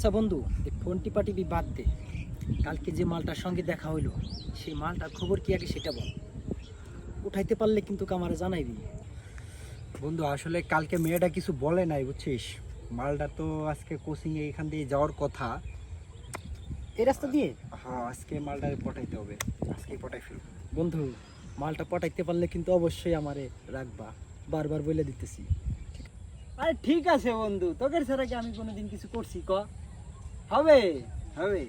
আচ্ছা বন্ধু, এই ফোন টিপাটিপি বাদ দে। কালকে যে মালটার সঙ্গে দেখা হইলো, সেই মালটার খবর কি আগে সেটা বল। উঠাইতে পারলে কিন্তু আমারে জানাইবি। বন্ধু আসলে কালকে মেয়েটা কিছু বলে নাই বুঝছিস। মালটা তো আজকে কোচিং এ এখান দিয়ে যাওয়ার কথা। এই রাস্তা দিয়ে হ্যাঁ, আজকে মালটা পটাইতে হবে, আজকেই পটাই ফেলবো। বন্ধু, মালটা পটাইতে পারলে কিন্তু অবশ্যই আমারে রাখবা, বারবার বলে দিতেছি। আরে ঠিক আছে বন্ধু, তোদের ছাড়া কি আমি কোনোদিন কিছু করছি ক? হবে হবে।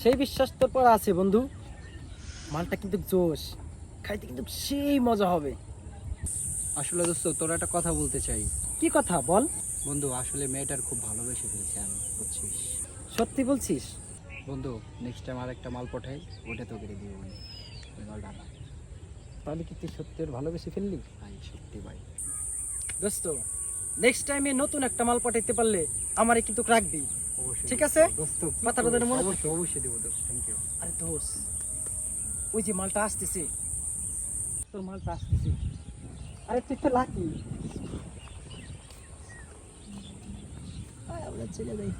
সেই বিশ্বাস তোর পর আছে বন্ধু। মালটা কিন্তু জোশ, খাইতে কিন্তু সেই মজা হবে। আসলে দোস্ত তোর একটা কথা বলতে চাই। কি কথা বল। বন্ধু আসলে মেয়েটার খুব ভালোবেসে ফেলছি আমি, বুঝছিস। সত্যি বলছিস? বন্ধু নেক্সট টাইম আর একটা মাল পঠাই, ওটা তোকে দিব মানে ওই মালটা না। তাহলে কি তুই সত্যি ওর ভালোবেসে ফেললি? ভাই সত্যি ভাই। দোস্ত, নেক্সট টাইমে নতুন একটা মাল পাঠাইতে পারলে আমারে কিন্তু রাখবি। অবশ্যই ঠিক আছে? দোস্ত, কথাটা যেন মনে থাকে। অবশ্যই অবশ্যই দেবো দোস্ত, থ্যাংক ইউ। আরে দোস্ত, ওই যে মালটা আসতেছে, তোর মালটা আসতেছে। আরে তুই তো লাকি। আমরা চলে যাই।